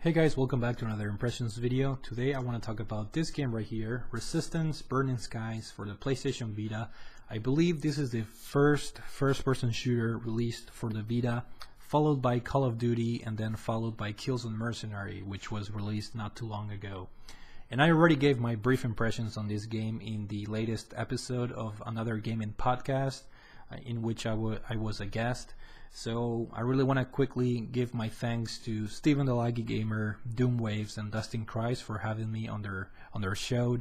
Hey guys, welcome back to another impressions video. Today I want to talk about this game right here, Resistance Burning Skies for the PlayStation Vita. I believe this is the first-person shooter released for the Vita, followed by Call of Duty and then followed by Killzone Mercenary, which was released not too long ago. And I already gave my brief impressions on this game in the latest episode of Another Gaming Podcast, in which I was a guest. So I really want to quickly give my thanks to Steven the Laggy Gamer, Doomwaves, and Dustin Christ for having me on their show.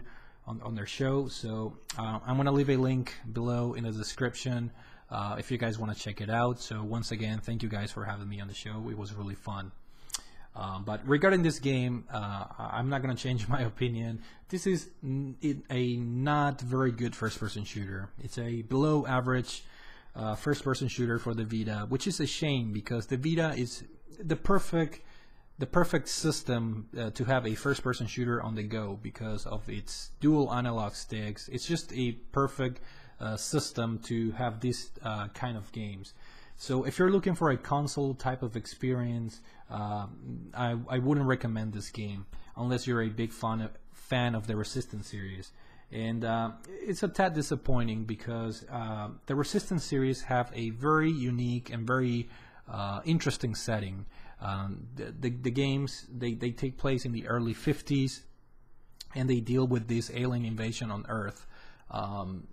So I'm gonna leave a link below in the description if you guys want to check it out. So once again, thank you guys for having me on the show. It was really fun. But regarding this game, I'm not gonna change my opinion. This is a not very good first-person shooter. It's a below average first-person shooter for the Vita, which is a shame because the Vita is the perfect system to have a first-person shooter on the go because of its dual analog sticks. It's just a perfect system to have this kind of games. So if you're looking for a console type of experience, I wouldn't recommend this game unless you're a big fan of the Resistance series. And it's a tad disappointing because the Resistance series have a very unique and very interesting setting. The games, they take place in the early 50s and they deal with this alien invasion on Earth. And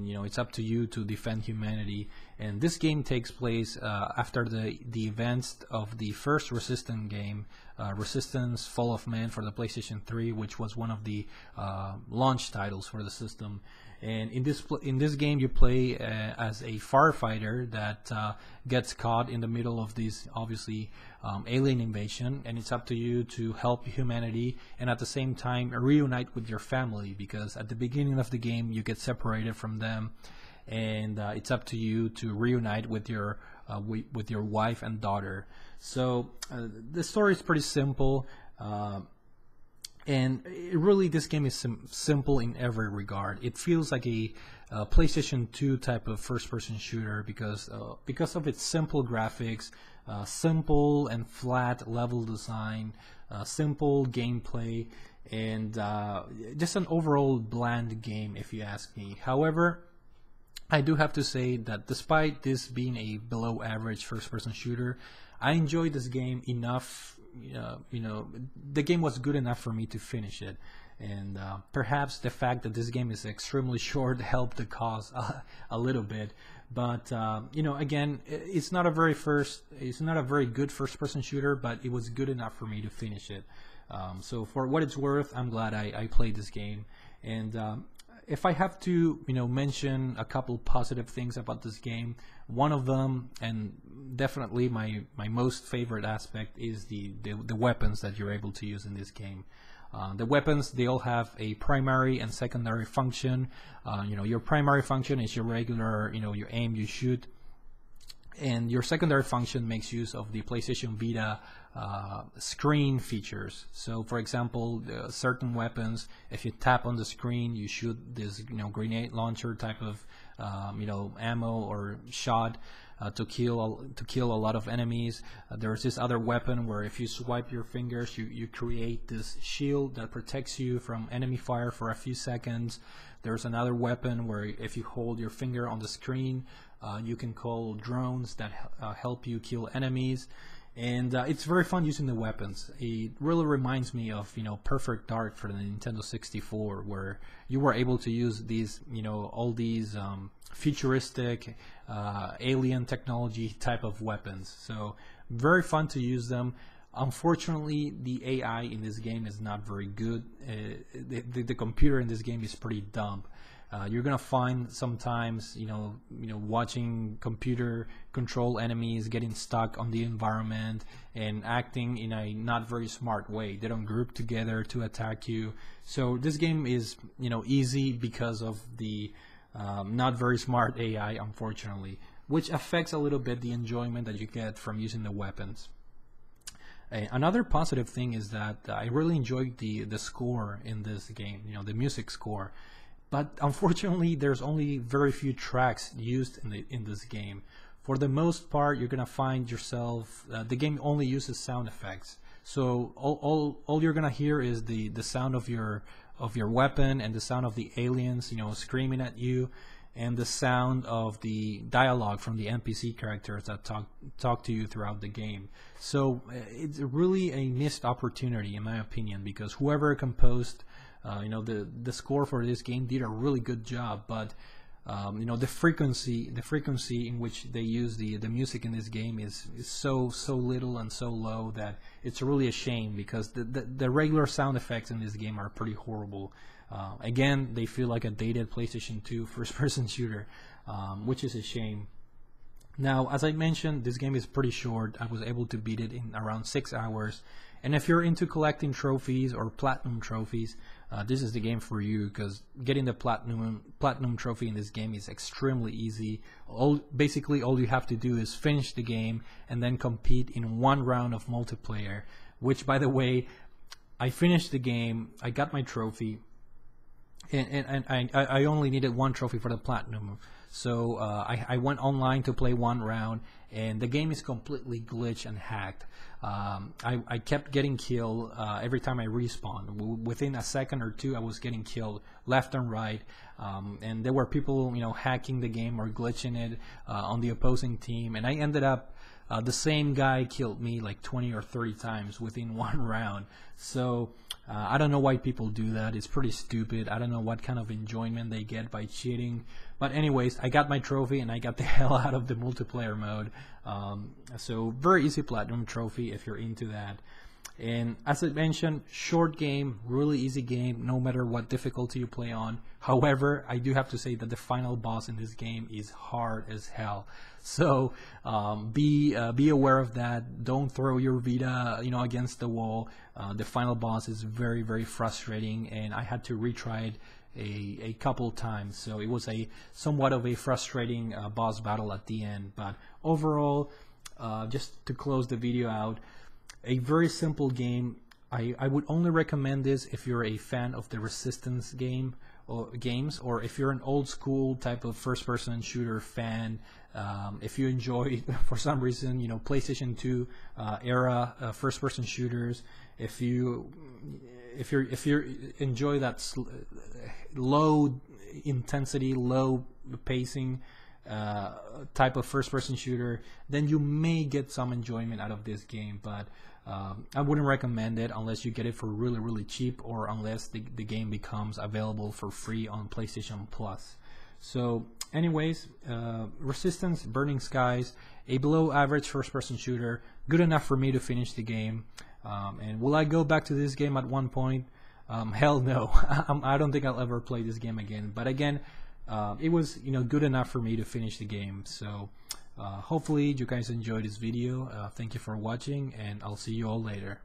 you know, it's up to you to defend humanity. And this game takes place after the events of the first Resistance game, Resistance Fall of Man for the PlayStation 3, which was one of the launch titles for the system. And in this game, you play as a firefighter that gets caught in the middle of this obviously alien invasion, and it's up to you to help humanity and at the same time reunite with your family, because at the beginning of the game you get separated from them, and it's up to you to reunite with your wife and daughter. So the story is pretty simple. And really, this game is simple in every regard. It feels like a PlayStation 2 type of first-person shooter because of its simple graphics, simple and flat level design, simple gameplay, and just an overall bland game, if you ask me. However, I do have to say that despite this being a below-average first-person shooter, I enjoyed this game enough. You know, the game was good enough for me to finish it, and perhaps the fact that this game is extremely short helped the cause a little bit. But you know, again, it's not a very good first-person shooter, but it was good enough for me to finish it. So for what it's worth, I'm glad I played this game. And if I have to, you know, mention a couple positive things about this game, one of them, and definitely my most favorite aspect, is the weapons that you're able to use in this game. The weapons, they all have a primary and secondary function. You know, your primary function is your regular, you know, you aim, you shoot. And your secondary function makes use of the PlayStation Vita screen features. So, for example, certain weapons, if you tap on the screen, you shoot this, you know, grenade launcher type of, you know, ammo or shot to kill a lot of enemies. There's this other weapon where if you swipe your fingers, you create this shield that protects you from enemy fire for a few seconds. There's another weapon where if you hold your finger on the screen, you can call drones that help you kill enemies, and it's very fun using the weapons. It really reminds me of, you know, Perfect Dark for the Nintendo 64, where you were able to use these, you know, all these futuristic alien technology type of weapons. So very fun to use them. Unfortunately, the AI in this game is not very good. The computer in this game is pretty dumb. You're gonna find sometimes, you know, watching computer control enemies getting stuck on the environment and acting in a not very smart way. They don't group together to attack you. So this game is, you know, easy because of the not very smart AI, unfortunately, which affects a little bit the enjoyment that you get from using the weapons. Another positive thing is that I really enjoyed the score in this game, you know, the music score. But unfortunately, there's only very few tracks used in this game. for the most part, you're gonna find yourself, the game only uses sound effects. So all you're gonna hear is the sound of your weapon, and the sound of the aliens, you know, screaming at you, and the sound of the dialogue from the NPC characters that talk to you throughout the game. So it's really a missed opportunity, in my opinion, because whoever composed you know, the score for this game did a really good job, but you know, the frequency in which they use the music in this game is so little and so low that it's really a shame, because the regular sound effects in this game are pretty horrible. Again, they feel like a dated PlayStation 2 first-person shooter, which is a shame. Now, as I mentioned, this game is pretty short. I was able to beat it in around 6 hours. And if you're into collecting trophies or platinum trophies, this is the game for you, because getting the platinum trophy in this game is extremely easy. Basically, all you have to do is finish the game and then compete in one round of multiplayer, which, by the way, I finished the game, I got my trophy, and I only needed one trophy for the platinum. So I went online to play one round, and the game is completely glitched and hacked. I kept getting killed every time I respawned. Within a second or two, I was getting killed left and right, and there were people, you know, hacking the game or glitching it on the opposing team, and I ended up the same guy killed me like 20 or 30 times within one round. So I don't know why people do that. It's pretty stupid. I don't know what kind of enjoyment they get by cheating. But anyways, I got my trophy and I got the hell out of the multiplayer mode. So very easy platinum trophy if you're into that. And as I mentioned, short game, really easy game, no matter what difficulty you play on. However, I do have to say that the final boss in this game is hard as hell. So be aware of that. Don't throw your Vita, you know, against the wall. The final boss is very frustrating, and I had to retry it a couple times. So it was somewhat of a frustrating boss battle at the end. But overall, just to close the video out, a very simple game. I would only recommend this if you're a fan of the Resistance games, or if you're an old school type of first-person shooter fan. If you enjoy, for some reason, you know, PlayStation 2 era first-person shooters, if you enjoy that low intensity, low pacing type of first-person shooter, then you may get some enjoyment out of this game. But I wouldn't recommend it unless you get it for really cheap, or unless the game becomes available for free on PlayStation Plus. So anyways, Resistance Burning Skies, a below average first-person shooter, good enough for me to finish the game. And will I go back to this game at one point? Hell no. I don't think I'll ever play this game again. But again, it was, you know, good enough for me to finish the game. So hopefully you guys enjoyed this video. Thank you for watching, and I'll see you all later.